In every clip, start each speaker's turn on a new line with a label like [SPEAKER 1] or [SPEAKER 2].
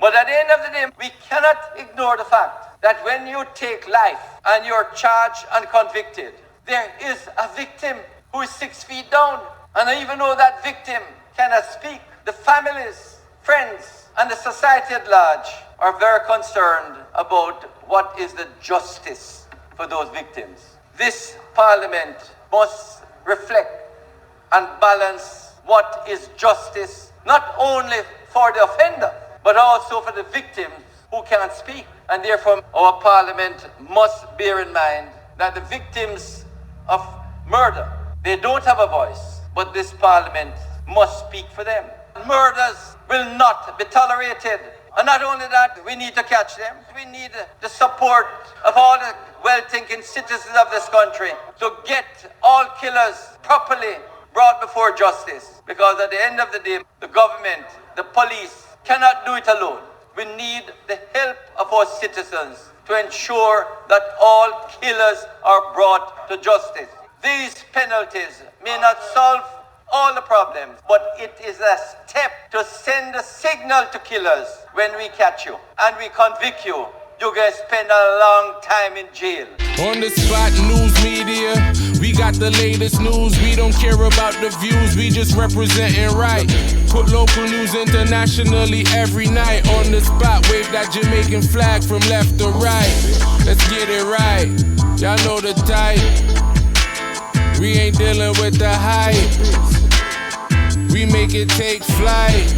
[SPEAKER 1] But at the end of the day, we cannot ignore the fact that when you take life and you're charged and convicted, there is a victim who is 6 feet down. And even though that victim cannot speak, the families, friends, and the society at large are very concerned about what is the justice for those victims. This parliament must reflect and balance what is justice, not only for the offender, but also for the victims who can't speak. And therefore, our parliament must bear in mind that the victims of murder, they don't have a voice, but this parliament must speak for them. Murders will not be tolerated. And not only that, we need to catch them. We need the support of all the well-thinking citizens of this country to get all killers properly brought before justice. Because at the end of the day, the government, the police cannot do it alone. We need the help of our citizens to ensure that all killers are brought to justice. These penalties may not solve all the problems, but it is a step to send a signal to killers. When we catch you and we convict you, you're going to spend a long time in jail.
[SPEAKER 2] On the spot news media, we got the latest news. We don't care about the views, we just representing right. Put local news internationally every night. On the spot, wave that Jamaican flag from left to right. Let's get it right, y'all know the type. We ain't dealing with the hype, we make it take flight.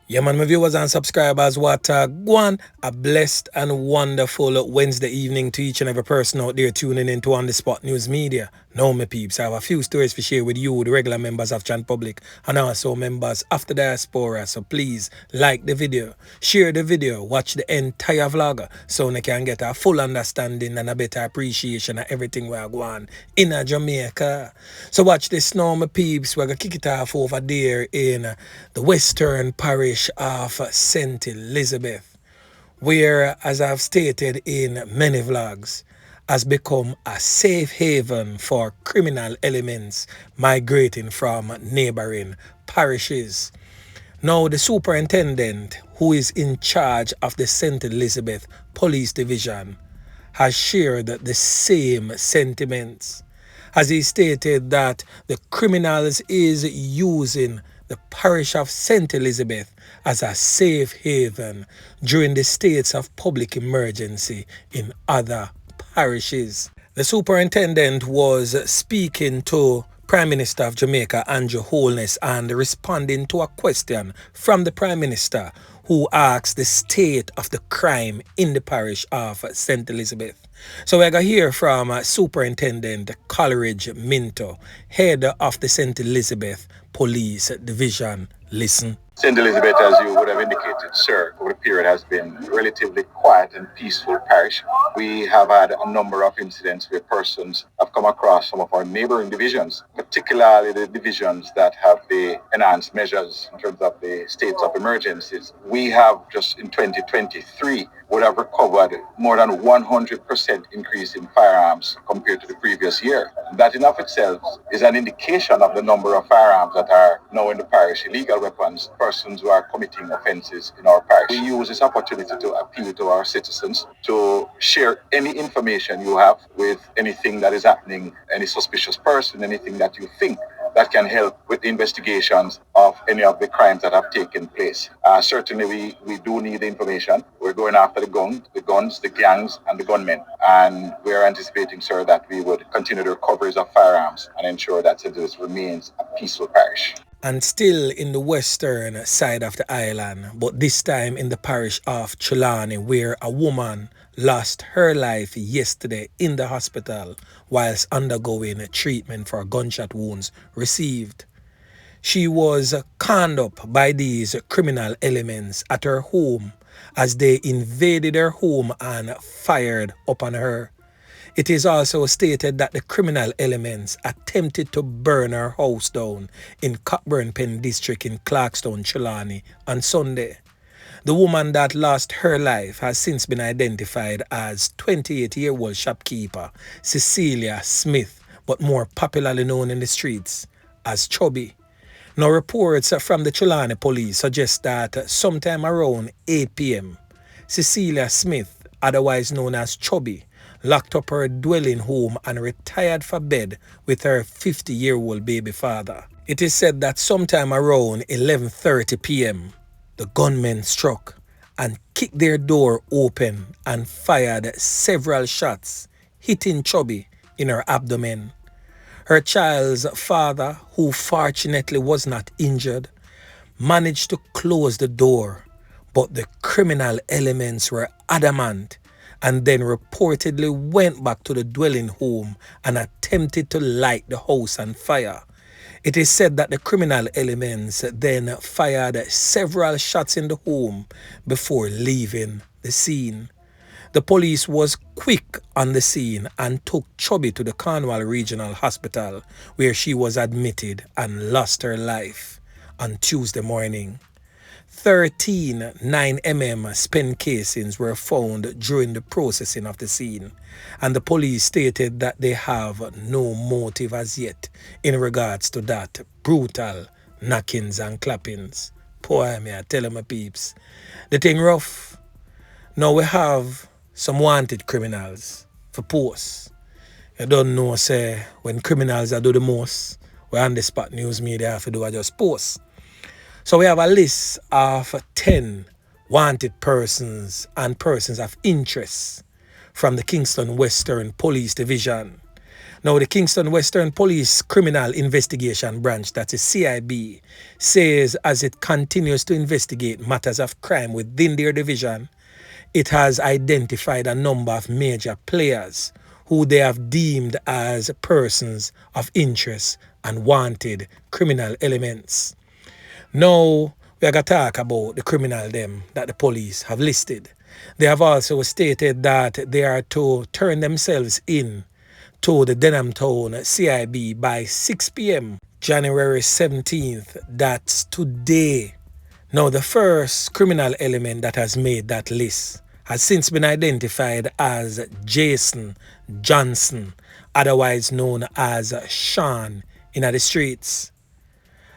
[SPEAKER 3] Yeah, man, my viewers and subscribers, what go on, a blessed and wonderful Wednesday evening to each and every person out there tuning in to On The Spot News Media. Now, my peeps, I have a few stories to share with you, the regular members of Chan Public, and also members of the diaspora. So please, like the video, share the video, watch the entire vlog, so you can get a full understanding and a better appreciation of everything we are going in Jamaica. So watch this now, my peeps. We're going to kick it off over there in the western parish of St. Elizabeth, where, as I've stated in many vlogs, has become a safe haven for criminal elements migrating from neighboring parishes. Now, the superintendent, who is in charge of the St. Elizabeth Police Division, has shared the same sentiments, as he stated that the criminals is using the parish of St. Elizabeth as a safe haven during the states of public emergency in other parishes. The superintendent was speaking to Prime Minister of Jamaica, Andrew Holness, and responding to a question from the Prime Minister, who asked the state of the crime in the parish of St. Elizabeth. So we're going to hear from Superintendent Coleridge Minto, head of the St. Elizabeth Police Division. Listen.
[SPEAKER 4] St. Elizabeth, as you would have indicated, sir, over the period has been relatively quiet and peaceful parish. We have had a number of incidents where persons have come across some of our neighboring divisions, particularly the divisions that have the enhanced measures in terms of the states of emergencies. We have just in 2023 would have recovered more than 100% increase in firearms compared to the previous year. That in of itself is an indication of the number of firearms that are now in the parish, illegal weapons, persons who are committing offences in our parish. We use this opportunity to appeal to our citizens to share any information you have with anything that is happening, any suspicious person, anything that you think that can help with the investigations of any of the crimes that have taken place. Certainly, we do need the information. We're going after the guns, the gangs, and the gunmen. And we're anticipating, sir, that we would continue the recoveries of firearms and ensure that St. Louis remains a peaceful parish.
[SPEAKER 3] And still in the western side of the island, but this time in the parish of Trelawny, where a woman lost her life yesterday in the hospital whilst undergoing treatment for gunshot wounds received. She was conned up by these criminal elements at her home as they invaded her home and fired upon her. It is also stated that the criminal elements attempted to burn her house down in Cockburn Pen District in Clarkstown, Trelawny on Sunday. The woman that lost her life has since been identified as 28-year-old shopkeeper Cecilia Smith, but more popularly known in the streets as Chubby. Now, reports from the Trelawny police suggest that sometime around 8 p.m., Cecilia Smith, otherwise known as Chubby, locked up her dwelling home and retired for bed with her 50-year-old baby father. It is said that sometime around 11:30 p.m., the gunmen struck and kicked their door open and fired several shots, hitting Chubby in her abdomen. Her child's father, who fortunately was not injured, managed to close the door, but the criminal elements were adamant and then reportedly went back to the dwelling home and attempted to light the house on fire. It is said that the criminal elements then fired several shots in the home before leaving the scene. The police was quick on the scene and took Chubby to the Cornwall Regional Hospital, where she was admitted and lost her life on Tuesday morning. 13 9mm spent casings were found during the processing of the scene, and the police stated that they have no motive as yet in regards to that brutal knockings and clappings. Poor me, I tell my peeps. The thing rough. Now we have some wanted criminals for posts. You don't know, say, when criminals are do the most, we on the spot news media have to do just post. So we have a list of 10 wanted persons and persons of interest from the Kingston Western Police Division. Now, the Kingston Western Police Criminal Investigation Branch, that is CIB, says as it continues to investigate matters of crime within their division, it has identified a number of major players who they have deemed as persons of interest and wanted criminal elements. Now, we are going to talk about the criminal them that the police have listed. They have also stated that they are to turn themselves in to the Denham Town CIB by 6 p.m. January 17th. That's today. Now, the first criminal element that has made that list has since been identified as Jason Johnson, otherwise known as Sean in the streets.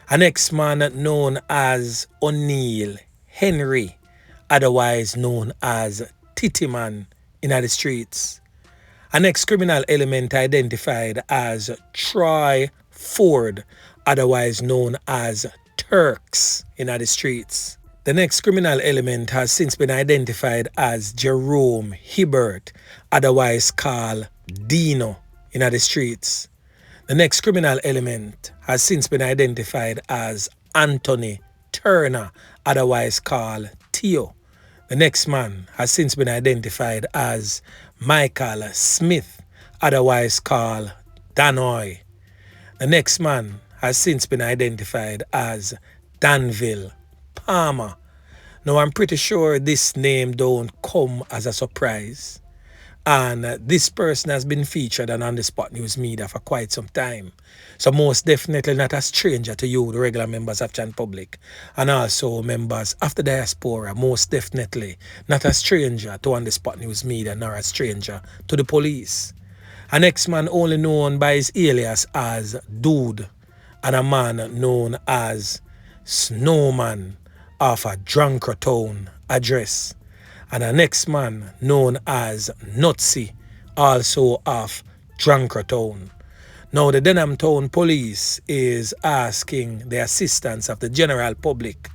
[SPEAKER 3] An ex-man known as O'Neill Henry, otherwise known as Tittyman in the streets. An ex-criminal element identified as Troy Ford, otherwise known as Turks in the streets. The next criminal element has since been identified as Jerome Hibbert, otherwise called Dino in the streets. The next criminal element has since been identified as Anthony Turner, otherwise called Theo. The next man has since been identified as Michael Smith, otherwise called Danoy. The next man has since been identified as Danville Palmer. Now, I'm pretty sure this name don't come as a surprise. And this person has been featured on the Spot News Media for quite some time. So most definitely not a stranger to you, the regular members of Chan Public, and also members of the diaspora, most definitely not a stranger to on the Spot News Media, nor a stranger to the police. An ex-man only known by his alias as Dude, and a man known as Snowman of a Drunkertown address, and an ex-man known as Nutsy, also of Drunkertown. Now, the Denham Town Police is asking the assistance of the general public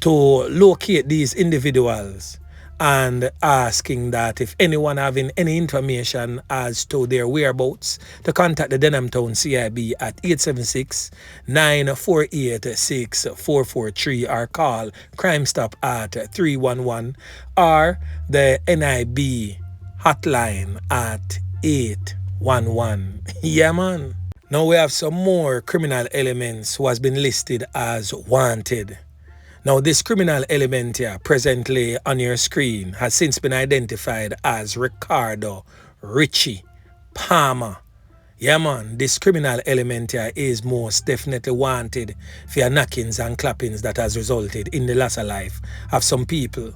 [SPEAKER 3] to locate these individuals and asking that if anyone having any information as to their whereabouts, to contact the Denham Town CIB at 876-948-6443 or call Crime Stop at 311 or the NIB hotline at 811. Yeah, man. Now we have some more criminal elements who has been listed as wanted. Now, this criminal element here presently on your screen has since been identified as Ricardo Richie Palmer. Yeah, man, this criminal element here is most definitely wanted for your knockings and clappings that has resulted in the loss of life of some people.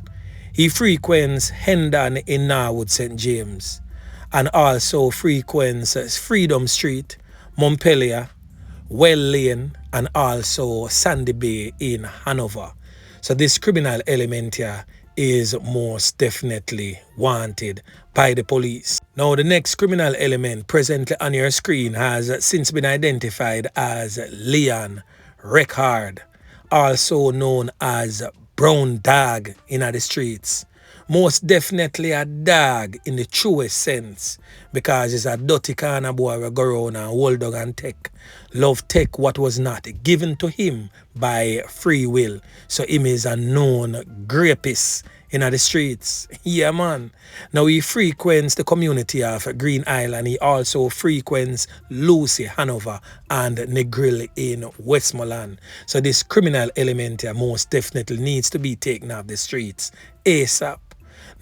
[SPEAKER 3] He frequents Hendon in Norwood, St. James, and also frequents Freedom Street, Montpelier, Well Lane, and also Sandy Bay in Hanover. So this criminal element here is most definitely wanted by the police. Now the next criminal element presently on your screen has since been identified as Leon Reckard, also known as Brown Dog in the streets. Most definitely a dog in the truest sense, because he's a dirty kind of boy who go around and hold dog and take what was not given to him by free will. So him is a known rapist in the streets. Yeah, man. Now he frequents the community of Green Island. He also frequents Lucy, Hanover, and Negril in Westmoreland. So this criminal element here most definitely needs to be taken off the streets ASAP.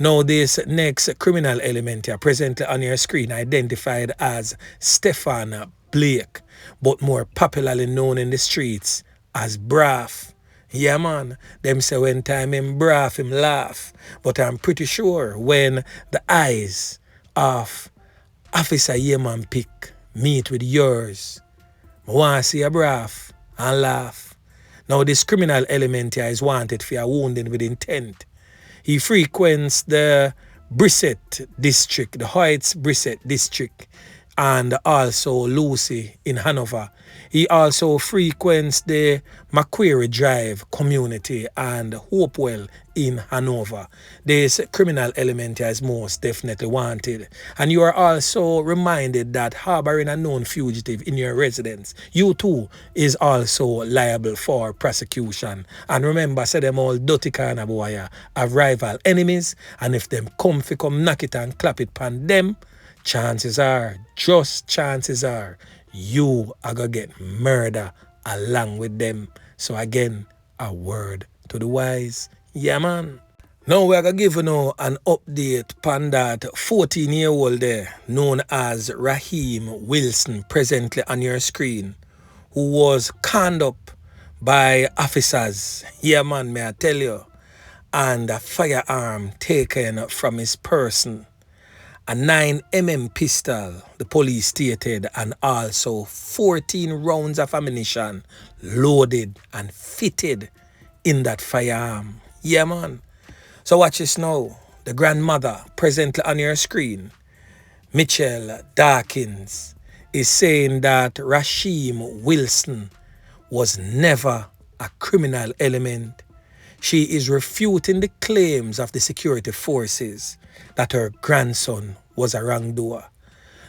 [SPEAKER 3] Now this next criminal element here presently on your screen identified as Stefan Blake, but more popularly known in the streets as Braff. Yeah, man. Them say when time him braff, him laugh. But I'm pretty sure when the eyes of Officer Yeman Pick meet with yours, I want to see a braff and laugh. Now this criminal element here is wanted for a wounding with intent. He frequents the Brissett district, the Heights Brissett district, and also Lucy in Hanover. He also frequents the Macquarie Drive community and Hopewell in Hanover. This criminal element is most definitely wanted. And you are also reminded that harboring a known fugitive in your residence, you too is also liable for prosecution. And remember, say them all dirty kind of boy have rival enemies, and if them come knock it and clap it pan them, chances are, just chances are, you are going to get murder along with them. So again, a word to the wise. Yeah, man. Now we're going to give you an update on that 14-year-old there, known as Rasheem Wilson, presently on your screen, who was conned up by officers. Yeah, man, may I tell you. And a firearm taken from his person. A 9mm pistol, the police stated, and also 14 rounds of ammunition loaded and fitted in that firearm. Yeah, man. So watch this now. The grandmother presently on your screen, Michelle Dawkins, is saying that Rasheem Wilson was never a criminal element. She is refuting the claims of the security forces that her grandson was a wrongdoer.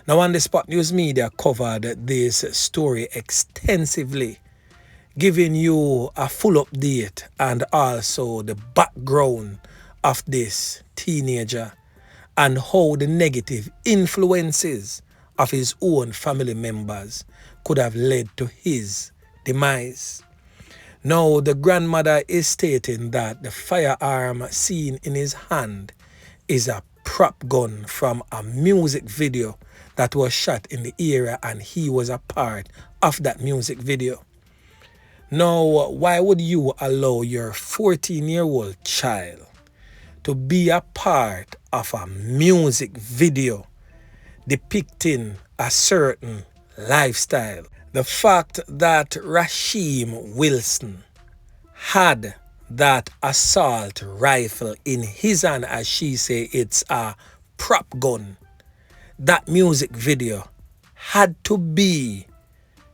[SPEAKER 3] Now, on the Spot News Media covered this story extensively, giving you a full update and also the background of this teenager and how the negative influences of his own family members could have led to his demise. Now, the grandmother is stating that the firearm seen in his hand is a prop gun from a music video that was shot in the area, and he was a part of that music video. Now, why would you allow your 14-year-old child to be a part of a music video depicting a certain lifestyle? The fact that Rasheem Wilson had that assault rifle in his hand, as she say it's a prop gun, that music video had to be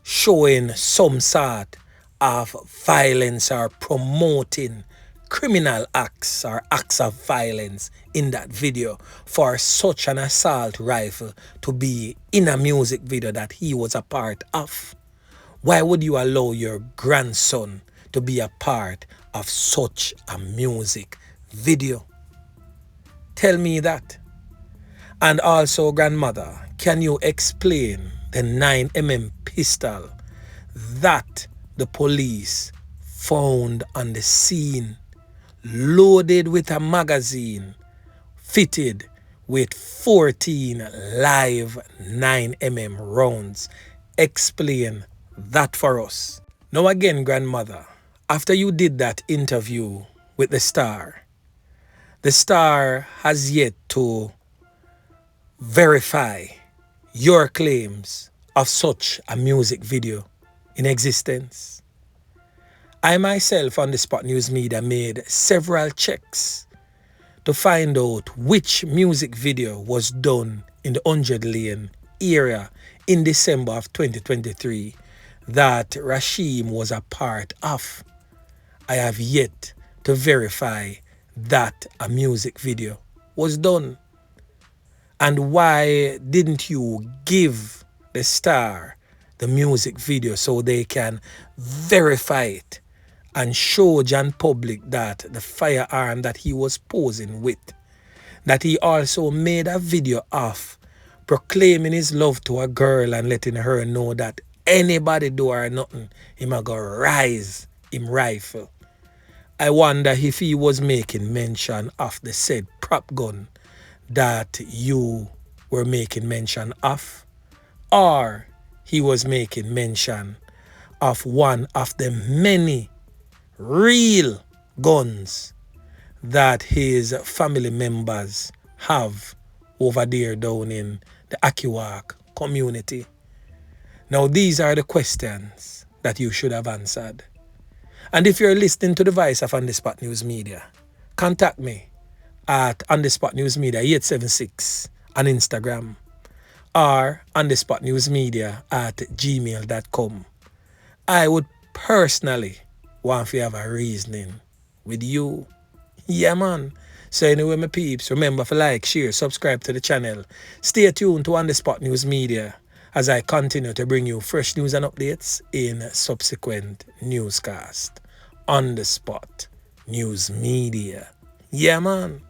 [SPEAKER 3] showing some sort of violence or promoting criminal acts or acts of violence in that video for such an assault rifle to be in a music video that he was a part of. Why would you allow your grandson to be a part of such a music video? Tell me that. And also, grandmother, can you explain the 9mm pistol that the police found on the scene, loaded with a magazine, fitted with 14 live 9mm rounds? Explain that for us. Now again, grandmother, after you did that interview with the Star has yet to verify your claims of such a music video in existence. I myself on the Spot News Media made several checks to find out which music video was done in the 100 Lane area in December of 2023 that Rasheem was a part of. I have yet to verify that a music video was done. And why didn't you give the star the music video so they can verify it and show John public that the firearm that he was posing with, that he also made a video of proclaiming his love to a girl and letting her know that anybody do her nothing, him a go rise him rifle. I wonder if he was making mention of the said prop gun that you were making mention of, or he was making mention of one of the many real guns that his family members have over there down in the Akiwak community. Now these are the questions that you should have answered. And if you're listening to the voice of On The Spot News Media, contact me at On The Spot News Media 876 on Instagram or On The Spot News Media at gmail.com. I would personally want to have a reasoning with you. Yeah, man. So anyway, my peeps, remember to like, share, subscribe to the channel. Stay tuned to On The Spot News Media as I continue to bring you fresh news and updates in subsequent newscast. On The Spot News Media. Yeah, man.